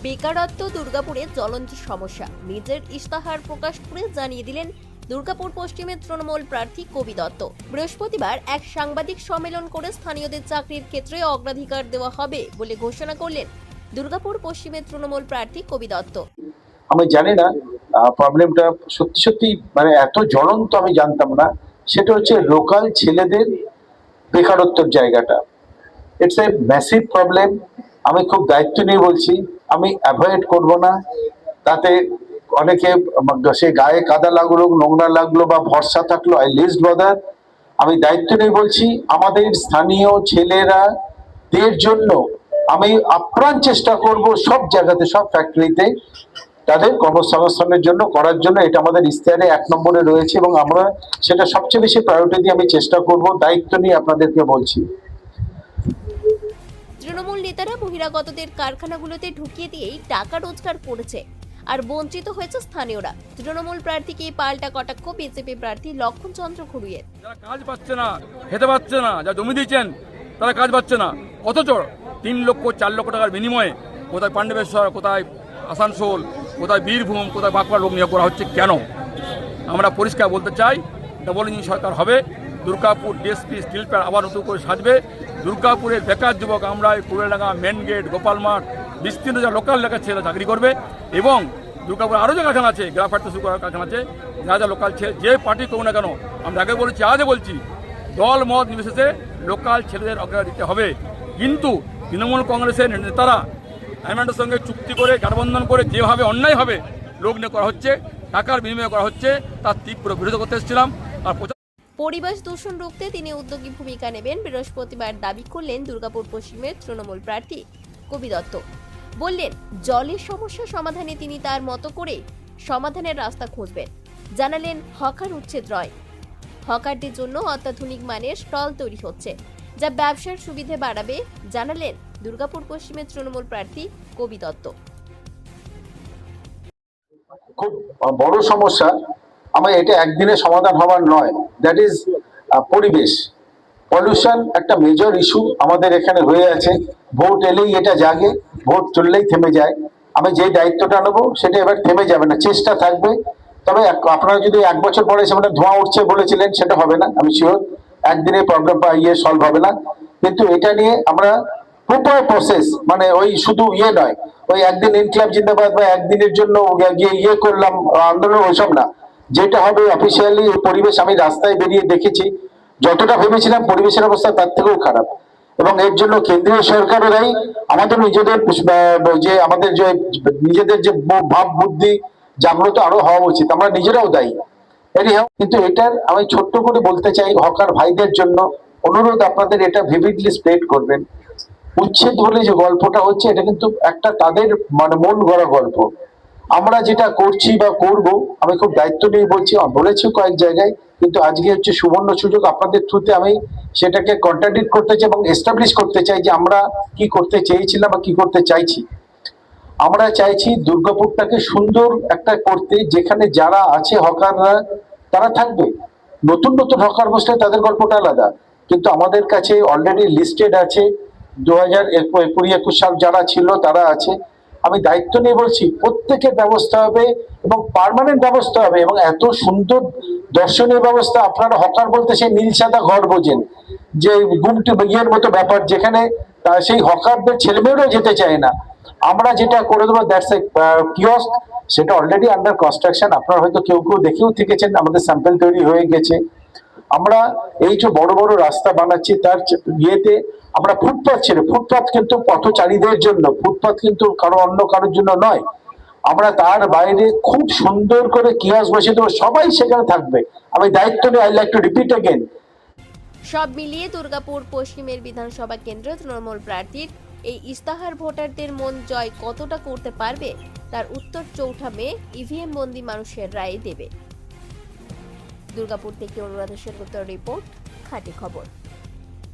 বেকারত্ব দুর্গাপুরে জ্বলন্ত সমস্যা। নিজের ইশতেহার প্রকাশ করে জানিয়ে দিলেন দুর্গাপুর পশ্চিমের তৃণমূল প্রার্থী কবি দত্ত। বৃহস্পতিবার এক সাংবাদিক সম্মেলন করে স্থানীয়দের চাকরির ক্ষেত্রে অগ্রাধিকার দেওয়া হবে বলে ঘোষণা করলেন দুর্গাপুর পশ্চিমের তৃণমূল প্রার্থী কবি দত্ত। আমি জানি না প্রবলেমটা সত্যি সত্যি মানে এত জ্বলন্ত আমি জানতাম না। সেটা হচ্ছে লোকাল ছেলেদের বেকারত্বের জায়গাটা। It's a massive problem. আমি খুব দায়িত্ব নিয়ে বলছি, আমি অ্যাভয়েড করব না। তাতে অনেকে সে গায়ে কাদা লাগলো, নোংরা লাগলো বা ভরসা থাকলো, আই লিস্ট বদার। আমি দায়িত্ব নিয়ে বলছি, আমাদের স্থানীয় ছেলেরা দের জন্য আমি আপ্রাণ চেষ্টা করব সব জায়গাতে, সব ফ্যাক্টরিতে তাদের কর্মসংস্থানের জন্য করার জন্য। এটা আমাদের ইশতেহারে 1 নম্বরে রয়েছে এবং আমরা সেটা সবচেয়ে বেশি প্রায়োরিটি দিয়ে আমি চেষ্টা করব। দায়িত্ব নিয়ে আপনাদেরকে বলছি। তৃণমূল নেতারা বহিরাগতদের কারখানাগুলোতে ঢুকিয়ে দিয়েই টাকা রোজগার করেছে আর বঞ্চিত হয়েছে স্থানীয়রা। তৃণমূল প্রার্থীকে পাল্টা কটাক্ষ বিজেপি প্রার্থী লক্ষণ চন্দ্র খুড়ুয়ের। যারা কাজ পাচ্ছে না, খেতে পাচ্ছে না, যারা জমি দিয়েছেন তারা কাজ পাচ্ছে না, অথচ 3 লক্ষ 4 লক্ষ টাকার বিনিময়ে কোথায় পাণ্ডবেশ্বর, কোথায় আসানসোল, কোথায় বীরভূম, কোথায় বাঁকুড়া লোক নিয়োগ করা হচ্ছে কেন? আমরা পরিষ্কার বলতে চাই, ডবল ইঞ্জিন সরকার হবে, দুর্গাপুর ডিএসপি স্টিল প্ল্যান্ট আবার নতুন করে সাজবে। দুর্গাপুরের বেকার যুবক আমরা কুড়েডাঙ্গা, মেন গেট, গোপালমাঠ বিস্তীর্ণ যা লোকাল এলাকার ছেলেরা চাকরি করবে এবং দুর্গাপুরে আরও যে কারখানা আছে, গ্রাফাইট শুরু করার কারখানা আছে, যা যা লোকাল ছেলে যে পার্টি করুন না কেন, আমরা আগে বলেছি আজও বলছি, দল মত নির্বিশেষে লোকাল ছেলেদের অগ্রাধিকার দিতে হবে। কিন্তু তৃণমূল কংগ্রেসের নেতারা আইএমএফের সঙ্গে চুক্তি করে গাঠবন্ধন করে যেভাবে অন্যায়ভাবে লোক নিয়োগ করা হচ্ছে, টাকার বিনিময় করা হচ্ছে, তার তীব্র বিরোধিতা করতে এসেছিলাম। আর পরিবেশ দূষণ রুখতে তিনি উদ্যোগী ভূমিকা নেবেন বৃহস্পতিবার দাবি করলেন দুর্গাপুর পশ্চিমের তৃণমূল প্রার্থী কবি দত্ত। বললেন, জলের সমস্যা সমাধানে তিনি তার মতো করে সমাধানের রাস্তা খুঁজবেন। জানালেন, হকার উচ্ছেদ নয়, হকারদের জন্য অত্যাধুনিক মানের স্টল তৈরি হচ্ছে, যা ব্যবসার সুবিধে বাড়াবে। জানালেন দুর্গাপুর পশ্চিমের তৃণমূল প্রার্থী কবি দত্ত। খুব বড় সমস্যা, আমার এটা একদিনে সমাধান হবার নয়। দ্যাট ইজ পরিবেশ পলিউশন একটা মেজর ইস্যু আমাদের এখানে হয়ে আছে। ভোট এলেই এটা জাগে, ভোট চললেই থেমে যায়। আমি যে দায়িত্বটা নেবো সেটা এবার থেমে যাবে না, চেষ্টা থাকবে। তবে আপনারা যদি 1 বছর পরে সেখানে ধোঁয়া উঠছে বলেছিলেন, সেটা হবে না, আমি শিওর। একদিনে প্রবলেম সলভ হবে না, কিন্তু এটা নিয়ে আমরা প্রপার প্রসেস, মানে ওই শুধু নয়, ওই একদিন ইনক্লাব জিন্দাবাদ বা একদিনের জন্য গিয়ে করলাম আন্দোলন, ওইসব না। যেটা হবে অফিসিয়ালি পরিবেশ, আমি রাস্তায় বেরিয়ে দেখেছি, যতটা ভেবেছিলাম পরিবেশের অবস্থা তার থেকেও খারাপ। এবং এর জন্য কেন্দ্রীয় সরকারও দায়ী, আমাদের নিজেদের যে ভাব বুদ্ধি জাগ্রত আরো হওয়া উচিত, আমরা নিজেরাও দায়ী। কিন্তু এটার আমি ছোট্ট করে বলতে চাই, হকার ভাইদের জন্য অনুরোধ, আপনাদের এটা ভিভিডলি স্প্রেড করবেন। উচ্ছেদ বলে যে গল্পটা হচ্ছে, এটা কিন্তু একটা তাদের মানে মন গড়া গল্প। আমরা যেটা করছি বা করব, আমি খুব দায়িত্ব নিয়ে বলেছি কয়েক জায়গায়, কিন্তু আজকে হচ্ছে সুবর্ণ সুযোগ, আপনাদের থ্রুতে আমি সেটাকে কন্ট্রাডিক্ট করতে চাই এবং এস্টাবলিশ করতে চাই যে আমরা কি করতে চেয়েছিলাম বা কি করতে চাইছি। আমরা চাইছি দুর্গাপুরটাকে সুন্দর একটা করতে, যেখানে যারা আছে হকাররা তারা থাকবে। নতুন নতুন হকার বসলে তাদের গল্পটা আলাদা, কিন্তু আমাদের কাছে অলরেডি লিস্টেড আছে 2020-21 সাল যারা ছিল তারা আছে। আমি দায়িত্ব নিয়ে বলছি, প্রত্যেকের ব্যবস্থা হবে এবং পার্মানেন্ট ব্যবস্থা হবে এবং এত সুন্দর দর্শনীয় ব্যবস্থা। আপনারা হকার বলতে সেই নীল সাদা ঘর বোঝেন, যে গুমটি বিয়ের মতো ব্যাপার, যেখানে সেই হকারদের ছেলেমেয়েরাও যেতে চায় না। আমরা যেটা করে দেবো, দ্যাটস এ কিওস্ক, সেটা অলরেডি আন্ডার কনস্ট্রাকশন। আপনারা হয়তো কেউ কেউ দেখেও থেকেছেন, আমাদের স্যাম্পল তৈরি হয়ে গেছে। আমরা এই যে বড় বড় রাস্তা বানাচ্ছি, তার ইয়েতে আমরা ফুটপাথ ছেড়ে, ফুটপাথ কিন্তু পথচারীদের জন্য, ফুটপাথ কিন্তু অন্য কারোর জন্য নয়। আমরা তার বাইরে খুব সুন্দর করে কিওস্ক বসে দেবো, সবাই সেখানে থাকবে। আমি দায়িত্ব নিয়ে I like to repeat again. সব মিলিয়ে দুর্গাপুর পশ্চিমের বিধানসভা কেন্দ্র তৃণমূল প্রার্থীর এই ইশতেহার ভোটারদের মন জয় কতটা করতে পারবে, তার উত্তর 4 মে ইভিএম বন্দী মানুষের রায়ে দেবে। দুর্গাপুর থেকে অনুরাধা সেনগুপ্তের রিপোর্ট, খাঁটি খবর।